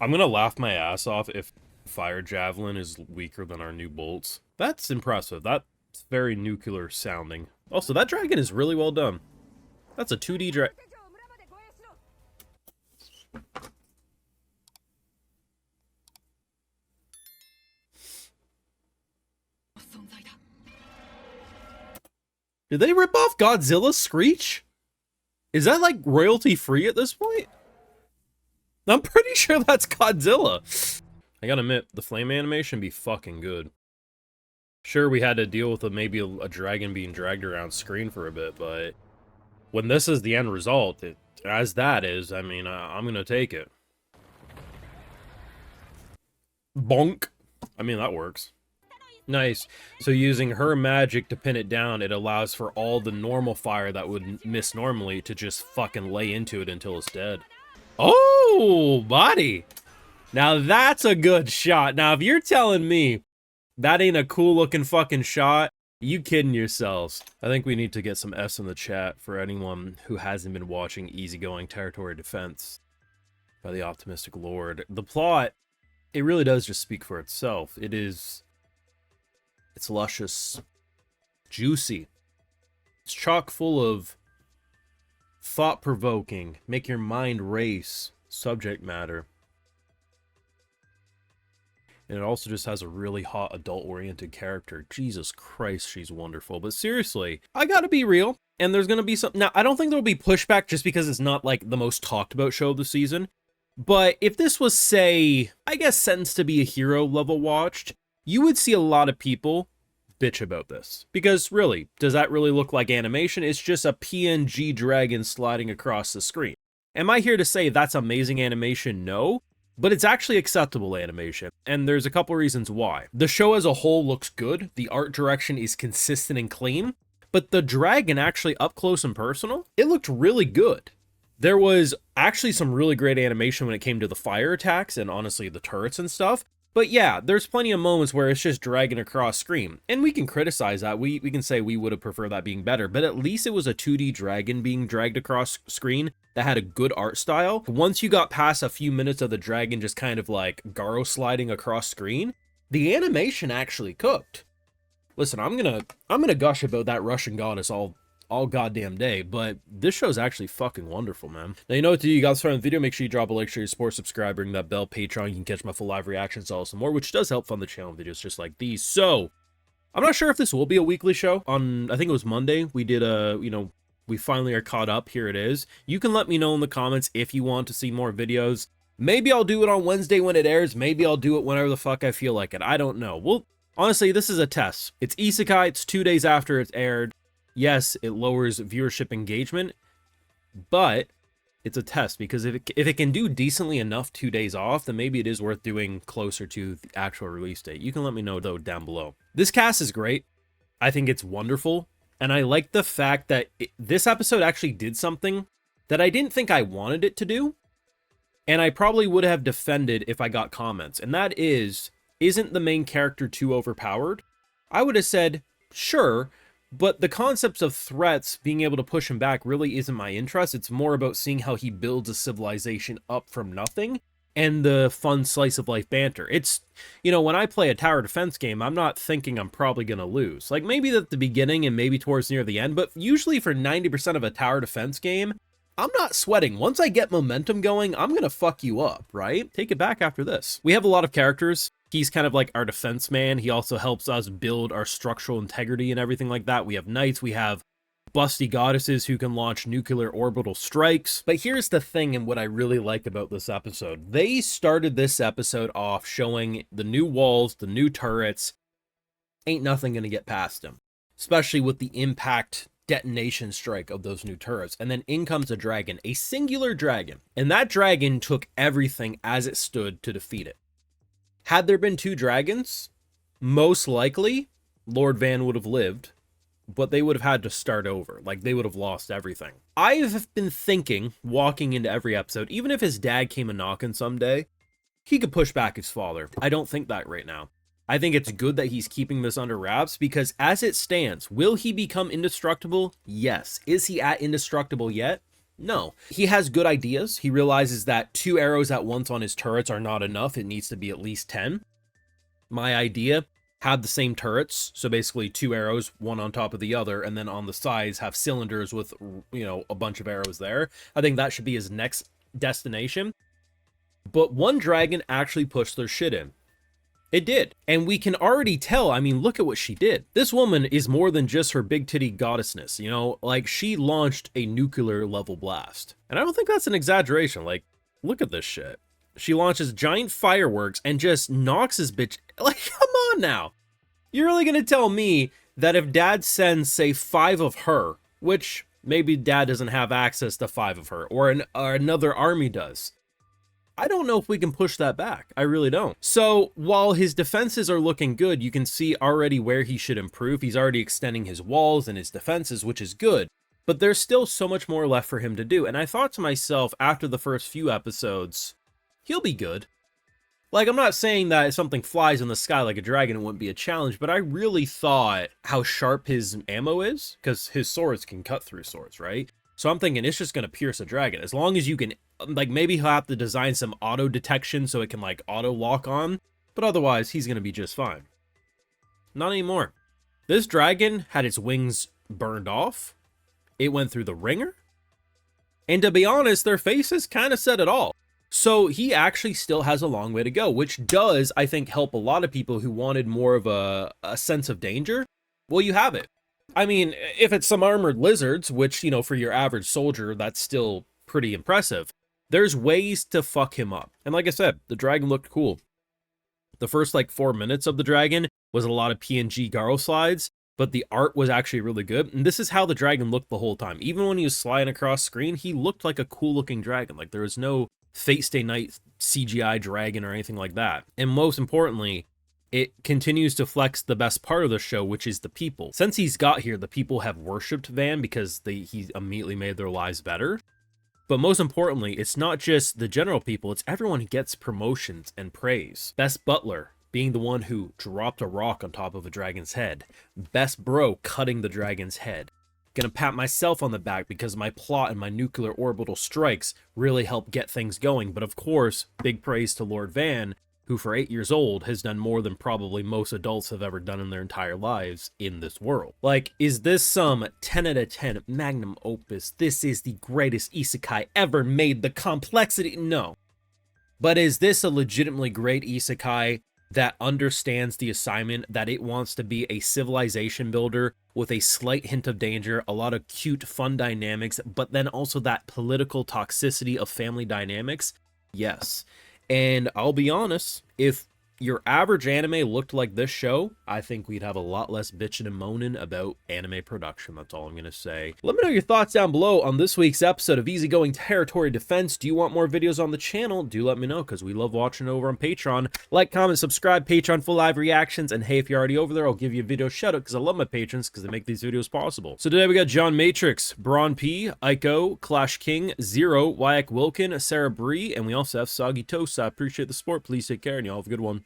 I'm gonna laugh my ass off if fire javelin is weaker than our new bolts. That's impressive. That's very nuclear sounding. Also, that dragon is really well done. That's a 2D dragon. Did they rip off Godzilla's screech? Is that like royalty free at this point? I'm pretty sure that's Godzilla. I gotta admit, the flame animation be fucking good. Sure, we had to deal with maybe a dragon being dragged around screen for a bit, but when this is the end result, as that is, I mean, I'm gonna take it. Bonk. I mean, that works. Nice. So using her magic to pin it down, it allows for all the normal fire that would miss normally to just fucking lay into it until it's dead. Oh, buddy. Now that's a good shot. Now, if you're telling me that ain't a cool looking fucking shot, you kidding yourselves. I think we need to get some S in the chat for anyone who hasn't been watching Easygoing Territory Defense by the Optimistic Lord. The plot, it really does just speak for itself. It's luscious, juicy. It's chock full of thought-provoking, make your mind race subject matter. And it also just has a really hot adult-oriented character. Jesus Christ, she's wonderful. But seriously, I gotta be real. And there's gonna be some... Now, I don't think there'll be pushback just because it's not, like, the most talked-about show of the season. But if this was, say, I guess sentenced to be a hero level watched, you would see a lot of people bitch about this. Because, really, does that really look like animation? It's just a PNG dragon sliding across the screen. Am I here to say that's amazing animation? No. But it's actually acceptable animation, and there's a couple reasons why. The show as a whole looks good, the art direction is consistent and clean, but the dragon actually up close and personal, it looked really good. There was actually some really great animation when it came to the fire attacks and honestly the turrets and stuff. But yeah, there's plenty of moments where it's just dragging across screen. And we can criticize that. We can say we would have preferred that being better. But at least it was a 2D dragon being dragged across screen that had a good art style. Once you got past a few minutes of the dragon just kind of like Garo sliding across screen, the animation actually cooked. Listen, I'm gonna gush about that Russian goddess all goddamn day, but this show's actually fucking wonderful, man. Now, you know what to do. You got this far in the video. Make sure you drop a like, share your support, subscribe, ring that bell, Patreon. You can catch my full live reactions, all some more, which does help fund the channel videos just like these. So, I'm not sure if this will be a weekly show. On, I think it was Monday, we did a, we finally are caught up. Here it is. You can let me know in the comments if you want to see more videos. Maybe I'll do it on Wednesday when it airs. Maybe I'll do it whenever the fuck I feel like it. I don't know. Well, honestly, this is a test. It's Isekai. It's 2 days after it's aired. Yes, it lowers viewership engagement, but it's a test because if it can do decently enough 2 days off, then maybe it is worth doing closer to the actual release date. You can let me know, though, down below. This cast is great. I think it's wonderful, and I like the fact that this episode actually did something that I didn't think I wanted it to do, and I probably would have defended if I got comments, and that is, isn't the main character too overpowered? I would have said, sure. But the concepts of threats, being able to push him back, really isn't my interest. It's more about seeing how he builds a civilization up from nothing and the fun slice of life banter. It's, when I play a tower defense game, I'm not thinking I'm probably going to lose. Like maybe at the beginning and maybe towards near the end, but usually for 90% of a tower defense game, I'm not sweating. Once I get momentum going, I'm going to fuck you up, right? Take it back after this. We have a lot of characters. He's kind of like our defense man. He also helps us build our structural integrity and everything like that. We have knights, we have busty goddesses who can launch nuclear orbital strikes. But here's the thing and what I really like about this episode. They started this episode off showing the new walls, the new turrets. Ain't nothing gonna get past them. Especially with the impact detonation strike of those new turrets. And then in comes a dragon, a singular dragon. And that dragon took everything as it stood to defeat it. Had there been 2 dragons, most likely Lord Van would have lived, but they would have had to start over. Like, they would have lost everything. I've been thinking, walking into every episode, even if his dad came a knocking someday, he could push back his father. I don't think that right now. I think it's good that he's keeping this under wraps, because as it stands, will he become indestructible? Yes. Is he at indestructible yet? No. He has good ideas. He realizes that 2 arrows at once on his turrets are not enough. It needs to be at least 10. My idea, had the same turrets, so basically 2 arrows, one on top of the other, and then on the sides have cylinders with, you know, a bunch of arrows there. I think that should be his next destination. But one dragon actually pushed their shit in. It did. And we can already tell, I mean, look at what she did. This woman is more than just her big titty goddessness, you know? Like, she launched a nuclear level blast. And I don't think that's an exaggeration. Like, look at this shit. She launches giant fireworks and just knocks his bitch. Like, come on now. You're really gonna tell me that if dad sends, say, 5 of her, which maybe dad doesn't have access to 5 of her, or another army does, I don't know if we can push that back. I really don't. So while his defenses are looking good, you can see already where he should improve. He's already extending his walls and his defenses, which is good. But there's still so much more left for him to do. And I thought to myself, after the first few episodes, he'll be good. Like, I'm not saying that if something flies in the sky like a dragon, it wouldn't be a challenge, but I really thought how sharp his ammo is, because his swords can cut through swords, right? So I'm thinking it's just going to pierce a dragon. As long as you can, like, maybe he'll have to design some auto detection so it can, like, auto lock on, but otherwise he's going to be just fine. Not anymore. This dragon had its wings burned off. It went through the ringer. And to be honest, their faces kind of said it all. So he actually still has a long way to go, which does, I think, help a lot of people who wanted more of a sense of danger. Well, you have it. I mean, if it's some armored lizards, which, you know, for your average soldier, that's still pretty impressive, there's ways to fuck him up. And like I said, the dragon looked cool. The first, like, 4 minutes of the dragon was a lot of PNG Garo slides, but the art was actually really good. And this is how the dragon looked the whole time. Even when he was sliding across screen, he looked like a cool-looking dragon. Like, there was no Fate Stay Night CGI dragon or anything like that. And most importantly, it continues to flex the best part of the show, which is the people. Since he's got here, the people have worshipped Van because he immediately made their lives better. But most importantly, it's not just the general people, it's everyone who gets promotions and praise. Best Butler being the one who dropped a rock on top of a dragon's head. Best Bro cutting the dragon's head. Gonna pat myself on the back because my plot and my nuclear orbital strikes really help get things going. But of course, big praise to Lord Van, who for 8 years old has done more than probably most adults have ever done in their entire lives in this world. Like, is this some 10 out of 10 magnum opus? This is the greatest isekai ever made. The complexity? No. But is this a legitimately great isekai that understands the assignment, that it wants to be a civilization builder with a slight hint of danger, a lot of cute, fun dynamics, but then also that political toxicity of family dynamics? Yes. And I'll be honest, if your average anime looked like this show, I think we'd have a lot less bitching and moaning about anime production. That's all I'm going to say. Let me know your thoughts down below on this week's episode of Easygoing Territory Defense. Do you want more videos on the channel? Do let me know, because we love watching over on Patreon. Like, comment, subscribe, Patreon full live reactions. And hey, if you're already over there, I'll give you a video shout out because I love my patrons because they make these videos possible. So today we got John Matrix, Braun P, Aiko, Clash King, Zero, Wyack Wilkin, Sarah Bree, and we also have Soggy Toast. I appreciate the support. Please take care and y'all have a good one.